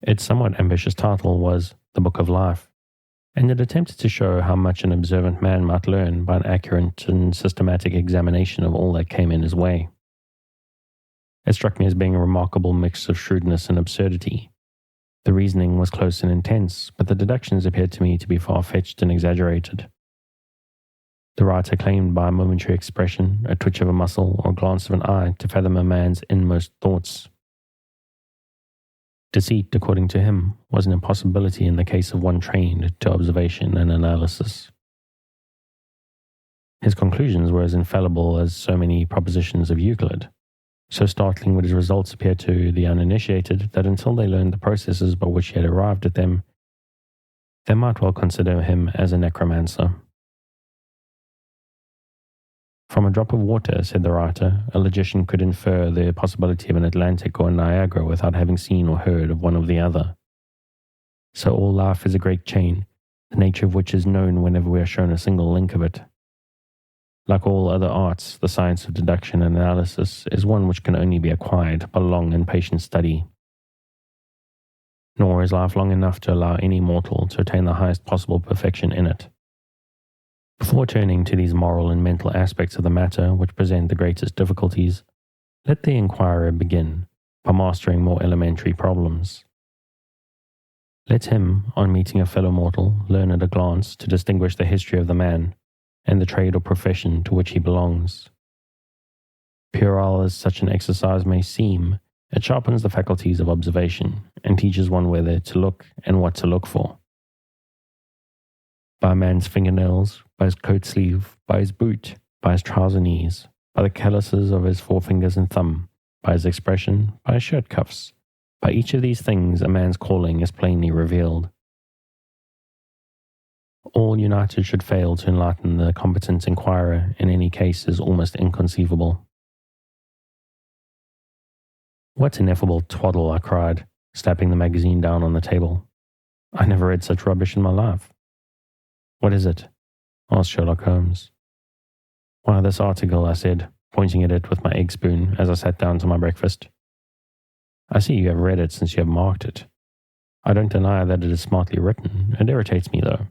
Its somewhat ambitious title was The Book of Life, and it attempted to show how much an observant man might learn by an accurate and systematic examination of all that came in his way. It struck me as being a remarkable mix of shrewdness and absurdity. The reasoning was close and intense, but the deductions appeared to me to be far-fetched and exaggerated. The writer claimed by a momentary expression, a twitch of a muscle, or a glance of an eye to fathom a man's inmost thoughts. Deceit, according to him, was an impossibility in the case of one trained to observation and analysis. His conclusions were as infallible as so many propositions of Euclid. So startling would his results appear to the uninitiated that until they learned the processes by which he had arrived at them, they might well consider him as a necromancer. From a drop of water, said the writer, a logician could infer the possibility of an Atlantic or a Niagara without having seen or heard of one of the other. So all life is a great chain, the nature of which is known whenever we are shown a single link of it. Like all other arts, the science of deduction and analysis is one which can only be acquired by long and patient study. Nor is life long enough to allow any mortal to attain the highest possible perfection in it. Before turning to these moral and mental aspects of the matter which present the greatest difficulties, let the inquirer begin by mastering more elementary problems. Let him, on meeting a fellow mortal, learn at a glance to distinguish the history of the man and the trade or profession to which he belongs. Puerile as such an exercise may seem, it sharpens the faculties of observation and teaches one whether to look and what to look for. By a man's fingernails, by his coat sleeve, by his boot, by his trouser knees, by the calluses of his forefingers and thumb, by his expression, by his shirt cuffs, by each of these things a man's calling is plainly revealed. All united should fail to enlighten the competent inquirer in any case is almost inconceivable. What ineffable twaddle, I cried, slapping the magazine down on the table. I never read such rubbish in my life. What is it? Asked Sherlock Holmes. Why, this article, I said, pointing at it with my egg spoon as I sat down to my breakfast. I see you have read it since you have marked it. I don't deny that it is smartly written. It irritates me, though.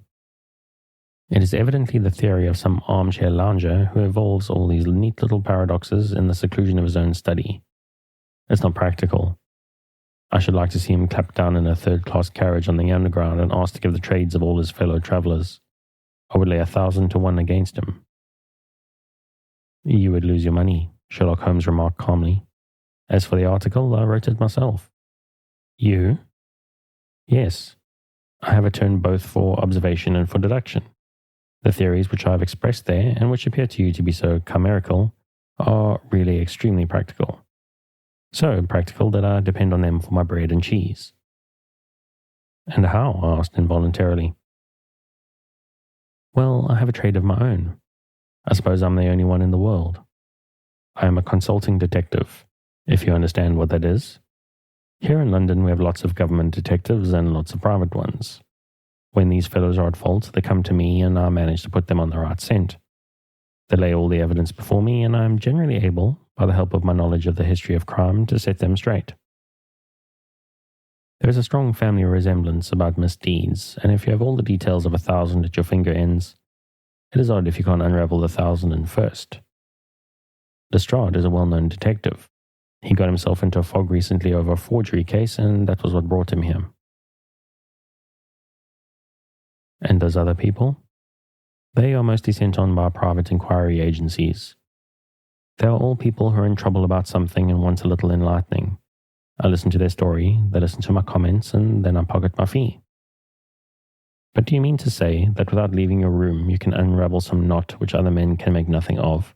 It is evidently the theory of some armchair lounger who evolves all these neat little paradoxes in the seclusion of his own study. It's not practical. I should like to see him clapped down in a third-class carriage on the underground and asked to give the trades of all his fellow travellers. I would lay 1,000 to 1 against him. You would lose your money, Sherlock Holmes remarked calmly. As for the article, I wrote it myself. You? Yes. I have a turn both for observation and for deduction. The theories which I have expressed there, and which appear to you to be so chimerical, are really extremely practical. So practical that I depend on them for my bread and cheese. And how? I asked involuntarily. Well, I have a trade of my own. I suppose I'm the only one in the world. I am a consulting detective, if you understand what that is. Here in London we have lots of government detectives and lots of private ones. When these fellows are at fault, they come to me and I manage to put them on the right scent. They lay all the evidence before me and I am generally able, by the help of my knowledge of the history of crime, to set them straight. There is a strong family resemblance about misdeeds, and if you have all the details of 1,000 at your finger ends, it is odd if you can't unravel the 1,001st. Lestrade is a well-known detective. He got himself into a fog recently over a forgery case, and that was what brought him here. And those other people? They are mostly sent on by private inquiry agencies. They are all people who are in trouble about something and want a little enlightening. I listen to their story, they listen to my comments, and then I pocket my fee. But do you mean to say that without leaving your room you can unravel some knot which other men can make nothing of,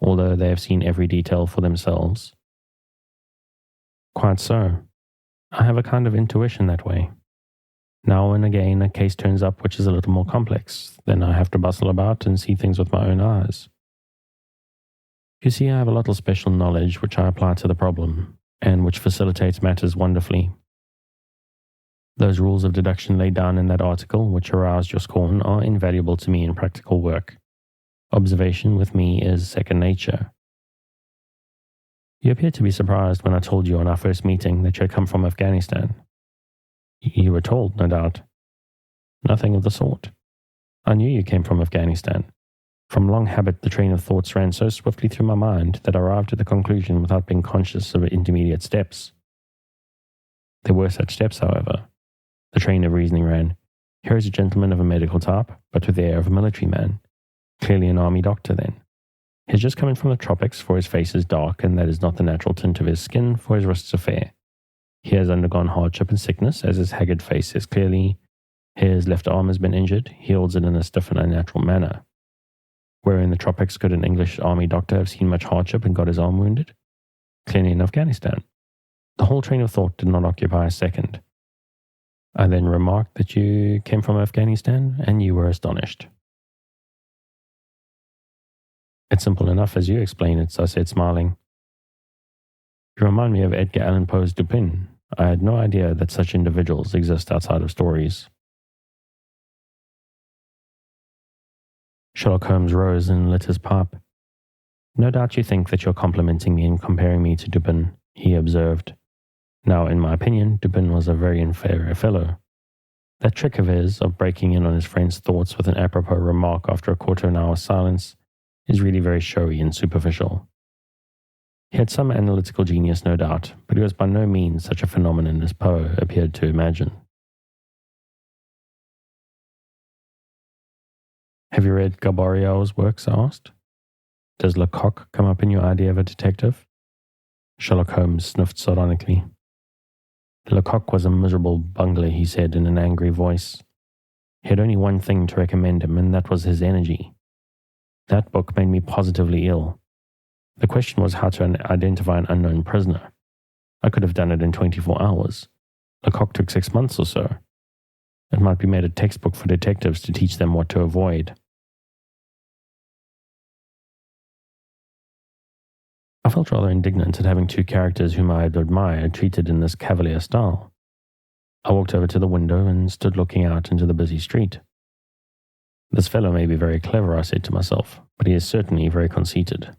although they have seen every detail for themselves? Quite so. I have a kind of intuition that way. Now and again a case turns up which is a little more complex. Then I have to bustle about and see things with my own eyes. You see, I have a lot of special knowledge which I apply to the problem, and which facilitates matters wonderfully. Those rules of deduction laid down in that article which aroused your scorn are invaluable to me in practical work. Observation with me is second nature. You appeared to be surprised when I told you on our first meeting that you had come from Afghanistan. You were told, no doubt. Nothing of the sort. I knew you came from Afghanistan. From long habit, the train of thoughts ran so swiftly through my mind that I arrived at the conclusion without being conscious of intermediate steps. There were such steps, however. The train of reasoning ran, here is a gentleman of a medical type, but with the air of a military man. Clearly an army doctor, then. He has just come in from the tropics, for his face is dark, and that is not the natural tint of his skin, for his wrists are fair. He has undergone hardship and sickness, as his haggard face says clearly. His left arm has been injured, he holds it in a stiff and unnatural manner. Where in the tropics could an English army doctor have seen much hardship and got his arm wounded? Clearly in Afghanistan. The whole train of thought did not occupy a second. I then remarked that you came from Afghanistan, and you were astonished. It's simple enough as you explain it, I said, smiling. You remind me of Edgar Allan Poe's Dupin. I had no idea that such individuals exist outside of stories. Sherlock Holmes rose and lit his pipe. No doubt you think that you're complimenting me in comparing me to Dupin, he observed. Now, in my opinion, Dupin was a very inferior fellow. That trick of his, of breaking in on his friend's thoughts with an apropos remark after a quarter of an hour's silence, is really very showy and superficial. He had some analytical genius, no doubt, but he was by no means such a phenomenon as Poe appeared to imagine. Have you read Gaboriau's works? I asked. Does Lecoq come up in your idea of a detective? Sherlock Holmes sniffed sardonically. Lecoq was a miserable bungler, he said in an angry voice. He had only one thing to recommend him, and that was his energy. That book made me positively ill. The question was how to identify an unknown prisoner. I could have done it in 24 hours. Lecoq took 6 months or so. It might be made a textbook for detectives to teach them what to avoid. I felt rather indignant at having two characters whom I had admired treated in this cavalier style. I walked over to the window and stood looking out into the busy street. This fellow may be very clever, I said to myself, but he is certainly very conceited.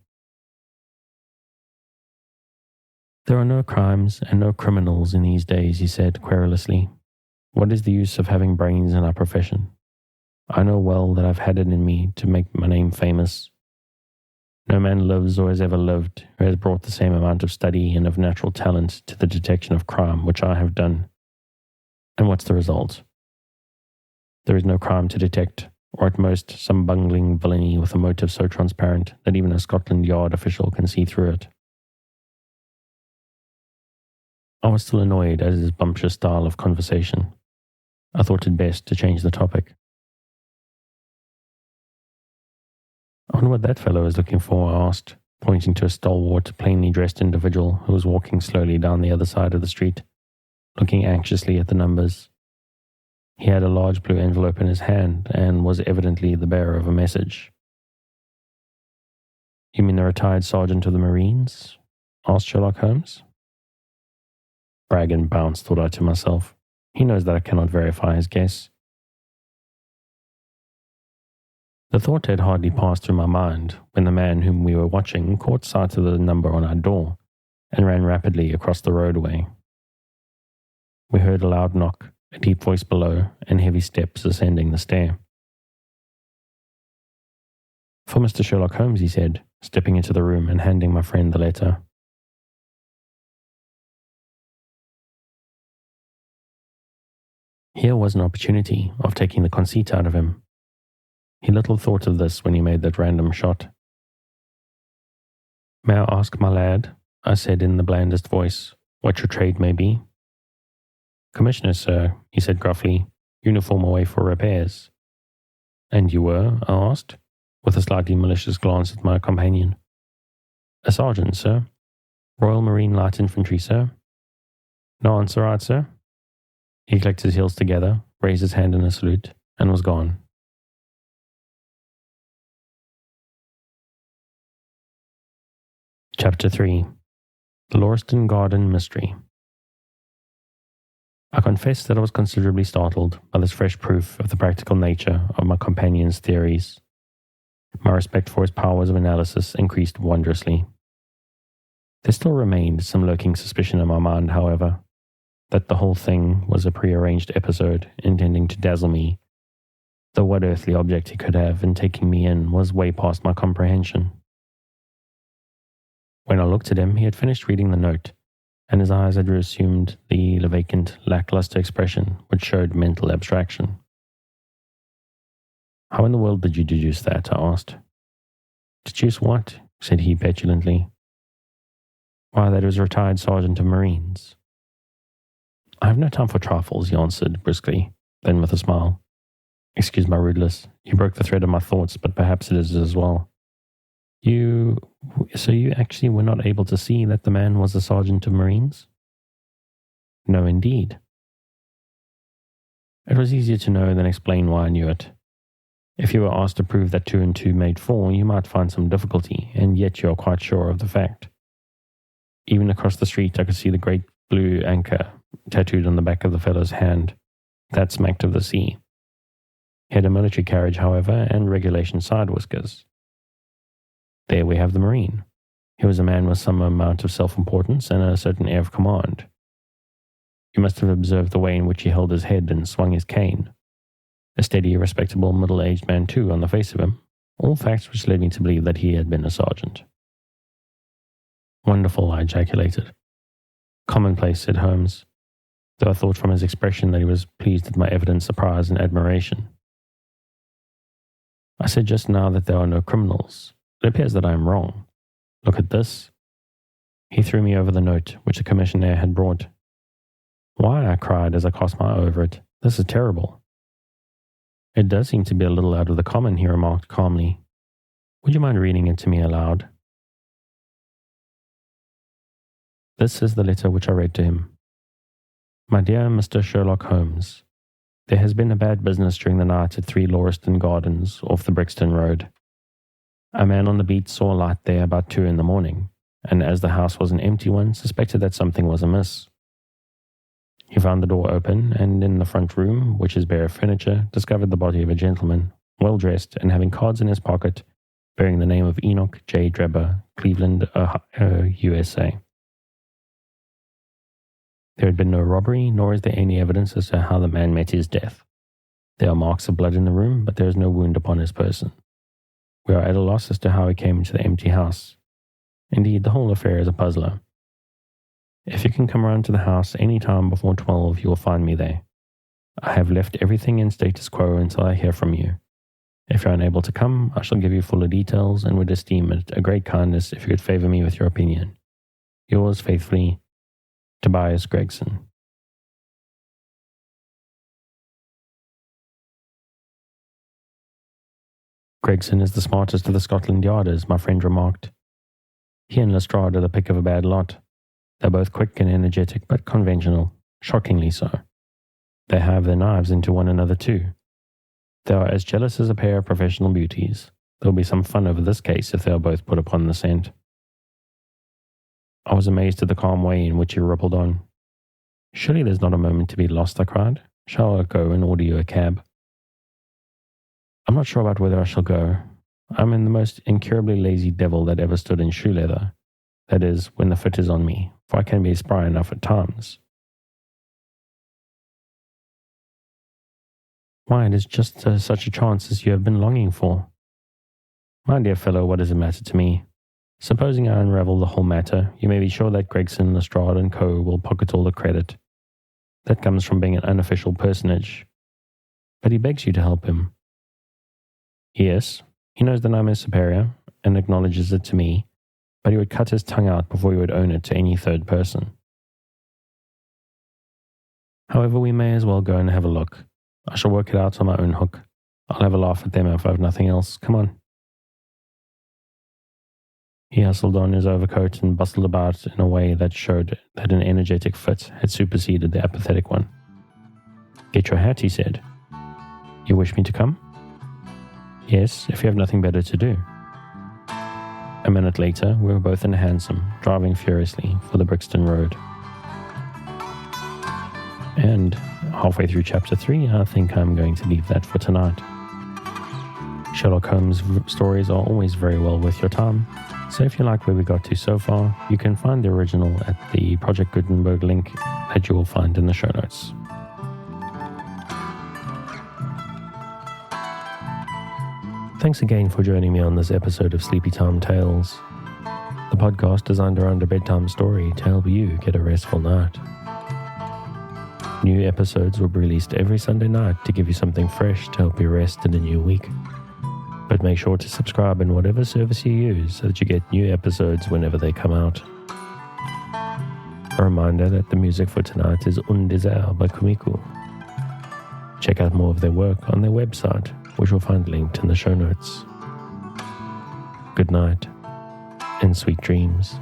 There are no crimes and no criminals in these days, he said querulously. What is the use of having brains in our profession? I know well that I've had it in me to make my name famous. No man lives or has ever lived who has brought the same amount of study and of natural talent to the detection of crime which I have done. And what's the result? There is no crime to detect, or at most some bungling villainy with a motive so transparent that even a Scotland Yard official can see through it. I was still annoyed at his bumptious style of conversation. I thought it best to change the topic. I wonder what that fellow is looking for, I asked, pointing to a stalwart, plainly dressed individual who was walking slowly down the other side of the street, looking anxiously at the numbers. He had a large blue envelope in his hand and was evidently the bearer of a message. You mean the retired sergeant of the Marines? Asked Sherlock Holmes. Brag and bounce, thought I to myself. He knows that I cannot verify his guess. The thought had hardly passed through my mind when the man whom we were watching caught sight of the number on our door and ran rapidly across the roadway. We heard a loud knock, a deep voice below, and heavy steps ascending the stair. For Mr. Sherlock Holmes, he said, stepping into the room and handing my friend the letter. Here was an opportunity of taking the conceit out of him. He little thought of this when he made that random shot. May I ask, my lad, I said in the blandest voice, what your trade may be? Commissioner, sir, he said gruffly, uniform away for repairs. And you were? I asked, with a slightly malicious glance at my companion. A sergeant, sir. Royal Marine Light Infantry, sir. No answer, right, sir? He clicked his heels together, raised his hand in a salute, and was gone. Chapter 3. The Lauriston Garden Mystery. I confess that I was considerably startled by this fresh proof of the practical nature of my companion's theories. My respect for his powers of analysis increased wondrously. There still remained some lurking suspicion in my mind, however, that the whole thing was a prearranged episode intending to dazzle me, though what earthly object he could have in taking me in was way past my comprehension. When I looked at him, he had finished reading the note, and his eyes had reassumed the vacant, lackluster expression which showed mental abstraction. How in the world did you deduce that? I asked. Deduce what? Said he petulantly. Why, that he was a retired sergeant of Marines. I have no time for trifles, he answered briskly, then with a smile. Excuse my rudeness. You broke the thread of my thoughts, but perhaps it is as well. So you actually were not able to see that the man was a sergeant of Marines? No, indeed. It was easier to know than explain why I knew it. If you were asked to prove that 2 and 2 made 4, you might find some difficulty, and yet you are quite sure of the fact. Even across the street I could see the great blue anchor tattooed on the back of the fellow's hand. That smacked of the sea. He had a military carriage, however, and regulation side whiskers. There we have the Marine. He was a man with some amount of self-importance and a certain air of command. You must have observed the way in which he held his head and swung his cane. A steady, respectable, middle-aged man too on the face of him, all facts which led me to believe that he had been a sergeant. Wonderful, I ejaculated. Commonplace, said Holmes, though I thought from his expression that he was pleased at my evident surprise and admiration. I said just now that there are no criminals. It appears that I am wrong. Look at this. He threw me over the note which the commissioner had brought. Why, I cried as I cast my eye over it. This is terrible. It does seem to be a little out of the common, he remarked calmly. Would you mind reading it to me aloud? This is the letter which I read to him. My dear Mr. Sherlock Holmes, there has been a bad business during the night at 3 Lauriston Gardens off the Brixton Road. A man on the beat saw a light there about 2 in the morning, and as the house was an empty one, suspected that something was amiss. He found the door open, and in the front room, which is bare of furniture, discovered the body of a gentleman, well dressed and having cards in his pocket, bearing the name of Enoch J. Drebber, Cleveland, Ohio, USA. There had been no robbery, nor is there any evidence as to how the man met his death. There are marks of blood in the room, but there is no wound upon his person. We are at a loss as to how he came into the empty house. Indeed, the whole affair is a puzzler. If you can come round to the house any time before 12, you will find me there. I have left everything in status quo until I hear from you. If you are unable to come, I shall give you fuller details and would esteem it a great kindness if you would favour me with your opinion. Yours faithfully, Tobias Gregson. Gregson is the smartest of the Scotland Yarders, my friend remarked. He and Lestrade are the pick of a bad lot. They're both quick and energetic, but conventional, shockingly so. They have their knives into one another too. They are as jealous as a pair of professional beauties. There will be some fun over this case if they are both put upon the scent. I was amazed at the calm way in which he rippled on. Surely there's not a moment to be lost, I cried. Shall I go and order you a cab? I'm not sure about whether I shall go. I'm in the most incurably lazy devil that ever stood in shoe leather. That is, when the fit is on me, for I can be spry enough at times. Why, it is just such a chance as you have been longing for. My dear fellow, what does it matter to me? Supposing I unravel the whole matter, you may be sure that Gregson, Lestrade and Co. will pocket all the credit. That comes from being an unofficial personage. But he begs you to help him. Yes, he knows that I'm his superior, and acknowledges it to me, but he would cut his tongue out before he would own it to any third person. However, we may as well go and have a look. I shall work it out on my own hook. I'll have a laugh at them if I have nothing else. Come on. He hustled on his overcoat and bustled about in a way that showed that an energetic fit had superseded the apathetic one. Get your hat, he said. You wish me to come? Yes, if you have nothing better to do. A minute later, we were both in a hansom, driving furiously for the Brixton Road. And halfway through chapter 3, I think I'm going to leave that for tonight. Sherlock Holmes stories are always very well worth your time, so if you like where we got to so far, you can find the original at the Project Gutenberg link that you will find in the show notes. Thanks again for joining me on this episode of Sleepy Time Tales, the podcast designed around a bedtime story to help you get a restful night. New episodes will be released every Sunday night to give you something fresh to help you rest in a new week. But make sure to subscribe in whatever service you use so that you get new episodes whenever they come out. A reminder that the music for tonight is Un Désert by Kumiku. Check out more of their work on their website, which you'll find linked in the show notes. Good night and sweet dreams.